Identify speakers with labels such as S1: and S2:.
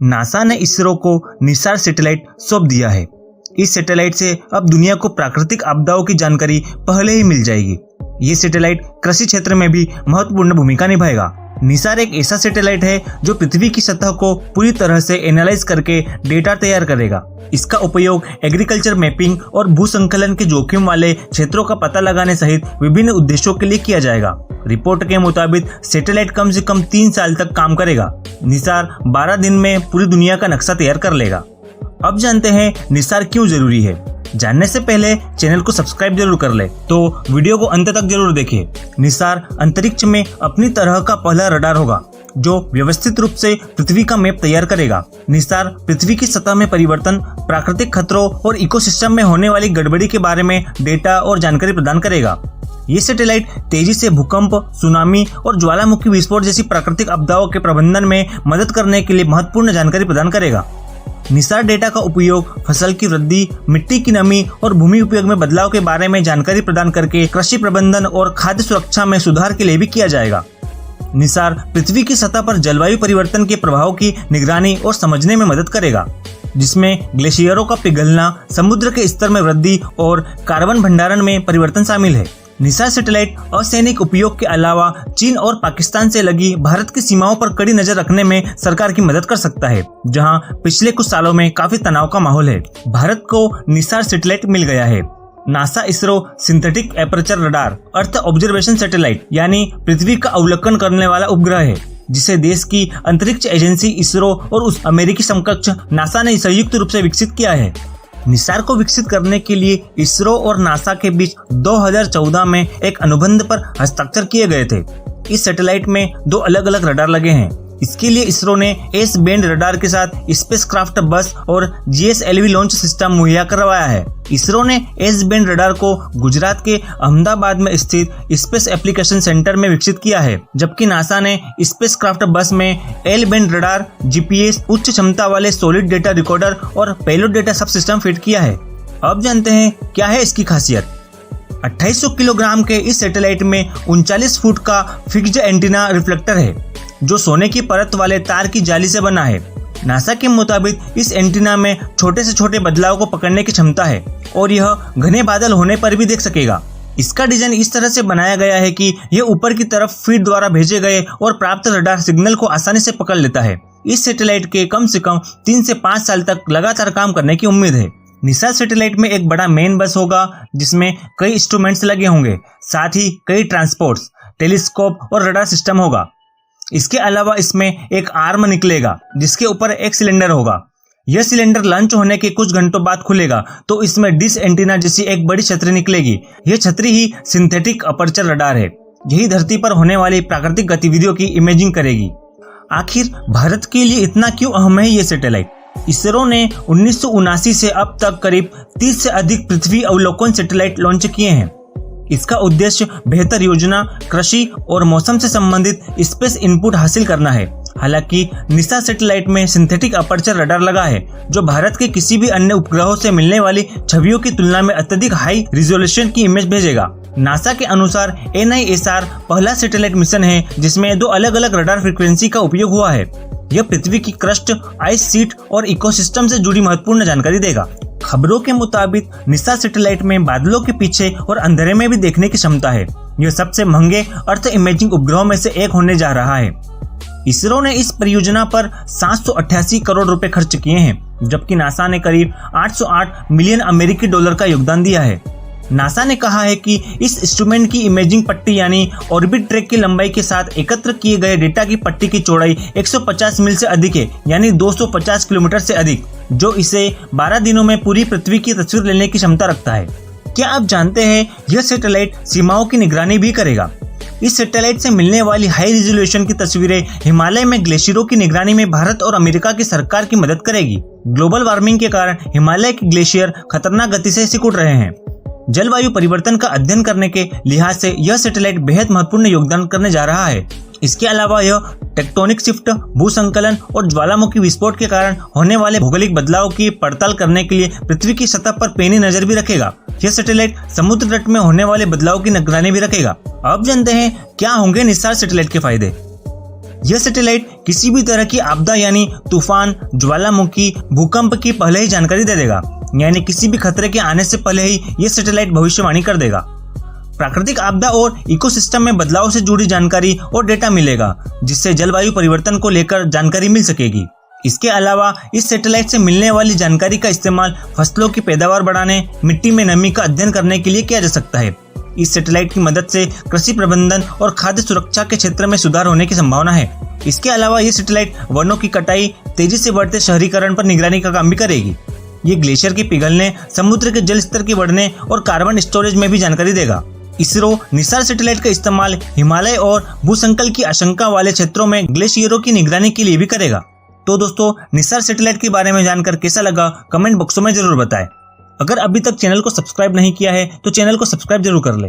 S1: NASA ने इसरो को Nisar satellite सौंप दिया है। इस सैटेलाइट से अब दुनिया को प्राकृतिक आपदाओं की जानकारी पहले ही मिल जाएगी। ये सैटेलाइट कृषि क्षेत्र में भी महत्वपूर्ण भूमिका निभाएगा। निसार एक ऐसा सैटेलाइट है जो पृथ्वी की सतह को पूरी तरह से एनालाइज करके डेटा तैयार करेगा। इसका उपयोग एग्रीकल्चर मैपिंग और भूसंकलन के जोखिम वाले क्षेत्रों का पता लगाने सहित विभिन्न उद्देश्यों के लिए किया जाएगा। रिपोर्ट के मुताबिक सैटेलाइट कम से कम 3 साल तक काम करेगा। निसार 12 दिन में पूरी दुनिया का नक्शा तैयार कर लेगा। अब जानते हैं निसार क्यों जरूरी है। जानने से पहले चैनल को सब्सक्राइब जरूर कर ले, तो वीडियो को अंत तक जरूर देखिए। निसार अंतरिक्ष में अपनी तरह का पहला रडार होगा जो व्यवस्थित रूप से पृथ्वी का मैप तैयार करेगा। निसार पृथ्वी की सतह में परिवर्तन, प्राकृतिक खतरों और इकोसिस्टम में होने वाली गड़बड़ी के बारे में डेटा और जानकारी प्रदान करेगा। ये सैटेलाइट तेजी से भूकंप, सुनामी और ज्वालामुखी विस्फोट जैसी प्राकृतिक आपदाओं के प्रबंधन में मदद करने के लिए महत्वपूर्ण जानकारी प्रदान करेगा। निसार डेटा का उपयोग फसल की वृद्धि, मिट्टी की नमी और भूमि उपयोग में बदलाव के बारे में जानकारी प्रदान करके कृषि प्रबंधन और खाद्य सुरक्षा में सुधार के लिए भी किया जाएगा। निसार पृथ्वी की सतह पर जलवायु परिवर्तन के प्रभाव की निगरानी और समझने में मदद करेगा, जिसमें ग्लेशियरों का पिघलना, समुद्र के स्तर में वृद्धि और कार्बन भंडारण में परिवर्तन शामिल है। निसार सैटेलाइट असैनिक उपयोग के अलावा चीन और पाकिस्तान से लगी भारत की सीमाओं पर कड़ी नजर रखने में सरकार की मदद कर सकता है, जहां पिछले कुछ सालों में काफी तनाव का माहौल है। भारत को निसार सैटेलाइट मिल गया है। NASA ISRO synthetic aperture radar earth observation satellite यानी पृथ्वी का अवलोकन करने वाला उपग्रह है, जिसे देश की अंतरिक्ष एजेंसी इसरो और उस अमेरिकी समकक्ष नासा ने संयुक्त रूप से विकसित किया है। निसार को विकसित करने के लिए इसरो और नासा के बीच 2014 में एक अनुबंध पर हस्ताक्षर किए गए थे। इस सैटेलाइट में 2 अलग अलग रडार लगे हैं। इसके लिए इसरो ने एस बैंड रडार के साथ स्पेसक्राफ्ट बस और GSLV लॉन्च सिस्टम मुहैया करवाया है। इसरो ने एस बैंड रडार को गुजरात के अहमदाबाद में स्थित स्पेस एप्लीकेशन सेंटर में विकसित किया है, जबकि नासा ने स्पेसक्राफ्ट बस में एल बैंड रडार, GPS, उच्च क्षमता वाले सॉलिड डेटा रिकॉर्डर और पेलोड डेटा सब सिस्टम फिट किया है। अब जानते हैं क्या है इसकी खासियत। 2800 किलोग्राम के इस सैटेलाइट में 39 फुट का फिक्स्ड एंटीना रिफ्लेक्टर है, जो सोने की परत वाले तार की जाली से बना है। नासा के मुताबिक इस एंटीना में छोटे से छोटे बदलाव को पकड़ने की क्षमता है और यह घने बादल होने पर भी देख सकेगा। इसका डिजाइन इस तरह से बनाया गया है कि यह ऊपर की तरफ फीड द्वारा भेजे गए और प्राप्त रडार सिग्नल को आसानी से पकड़ लेता है। इस सैटेलाइट के कम से कम 3 से 5 साल तक लगातार काम करने की उम्मीद है। निसार सैटेलाइट में एक बड़ा मेन बस होगा, जिसमें कई इंस्ट्रूमेंट्स लगे होंगे, साथ ही कई ट्रांसपोर्ट्स, टेलीस्कोप और रडार सिस्टम होगा। इसके अलावा इसमें एक आर्म निकलेगा, जिसके ऊपर एक सिलेंडर होगा। यह सिलेंडर लॉन्च होने के कुछ घंटों बाद खुलेगा तो इसमें डिश एंटीना जैसी एक बड़ी छतरी निकलेगी। यह छतरी ही सिंथेटिक अपर्चर रडार है। यही धरती पर होने वाली प्राकृतिक गतिविधियों की इमेजिंग करेगी। आखिर भारत के लिए इतना क्यों अहम है ये सैटेलाइट? इसरो ने 1979 से अब तक करीब 30 से अधिक पृथ्वी अवलोकन सैटेलाइट लॉन्च किए हैं। इसका उद्देश्य बेहतर योजना, कृषि और मौसम से संबंधित स्पेस इनपुट हासिल करना है। हालांकि निसार सैटेलाइट में सिंथेटिक अपर्चर रडार लगा है, जो भारत के किसी भी अन्य उपग्रहों से मिलने वाली छवियों की तुलना में अत्यधिक हाई रिजोल्यूशन की इमेज भेजेगा। नासा के अनुसार NISR पहला सैटेलाइट मिशन है जिसमें 2 अलग अलग रडार फ्रीक्वेंसी का उपयोग हुआ है। यह पृथ्वी की क्रस्ट, आइस शीट और इकोसिस्टम से जुड़ी महत्वपूर्ण जानकारी देगा। खबरों के मुताबिक निसार सैटेलाइट में बादलों के पीछे और अंधेरे में भी देखने की क्षमता है। यह सबसे महंगे अर्थ इमेजिंग उपग्रहों में से एक होने जा रहा है। इसरो ने इस परियोजना पर 788 करोड़ रुपए खर्च किए हैं, जबकि नासा ने करीब 808 मिलियन अमेरिकी डॉलर का योगदान दिया है। नासा ने कहा है कि इस इंस्ट्रूमेंट की इमेजिंग पट्टी यानी ऑर्बिट ट्रैक की लंबाई के साथ एकत्र किए गए डेटा की पट्टी की चौड़ाई 150 मील से अधिक है, यानी 250 किलोमीटर से अधिक, जो इसे 12 दिनों में पूरी पृथ्वी की तस्वीर लेने की क्षमता रखता है। क्या आप जानते हैं यह सैटेलाइट सीमाओं की निगरानी भी करेगा? इस सैटेलाइट से मिलने वाली हाई रिजोल्यूशन की तस्वीरें हिमालय में ग्लेशियरों की निगरानी में भारत और अमेरिका की सरकार की मदद करेगी। ग्लोबल वार्मिंग के कारण हिमालय के ग्लेशियर खतरनाक गति से सिकुड़ रहे हैं। जलवायु परिवर्तन का अध्ययन करने के लिहाज से यह सैटेलाइट बेहद महत्वपूर्ण योगदान करने जा रहा है। इसके अलावा यह टेक्टोनिक शिफ्ट, भूसंकलन और ज्वालामुखी विस्फोट के कारण होने वाले भौगोलिक बदलाव की पड़ताल करने के लिए पृथ्वी की सतह पर पैनी नजर भी रखेगा। यह सैटेलाइट समुद्र तट में होने वाले बदलाव की निगरानी भी रखेगा। अब जानते हैं क्या होंगे निसार सैटेलाइट के फायदे। यह सैटेलाइट किसी भी तरह की आपदा यानी तूफान, ज्वालामुखी, भूकंप की पहले ही जानकारी दे देगा, यानी किसी भी खतरे के आने से पहले ही यह सैटेलाइट भविष्यवाणी कर देगा। प्राकृतिक आपदा और इकोसिस्टम में बदलाव से जुड़ी जानकारी और डेटा मिलेगा, जिससे जलवायु परिवर्तन को लेकर जानकारी मिल सकेगी। इसके अलावा इस सैटेलाइट से मिलने वाली जानकारी का इस्तेमाल फसलों की पैदावार बढ़ाने, मिट्टी में नमी का अध्ययन करने के लिए किया जा सकता है। इस सैटेलाइट की मदद से कृषि प्रबंधन और खाद्य सुरक्षा के क्षेत्र में सुधार होने की संभावना है। इसके अलावा ये सैटेलाइट वनों की कटाई, तेजी से बढ़ते शहरीकरण पर निगरानी का काम भी करेगी। ये ग्लेशियर के पिघलने, समुद्र के जल स्तर के बढ़ने और कार्बन स्टोरेज में भी जानकारी देगा। इसरो निसार सैटेलाइट का इस्तेमाल हिमालय और भूसंकल की आशंका वाले क्षेत्रों में ग्लेशियरों की निगरानी के लिए भी करेगा। तो दोस्तों, निसार सैटेलाइट के बारे में जानकर कैसा लगा कमेंट बॉक्सों में जरूर बताएं। अगर अभी तक चैनल को सब्सक्राइब नहीं किया है तो चैनल को सब्सक्राइब जरूर कर ले।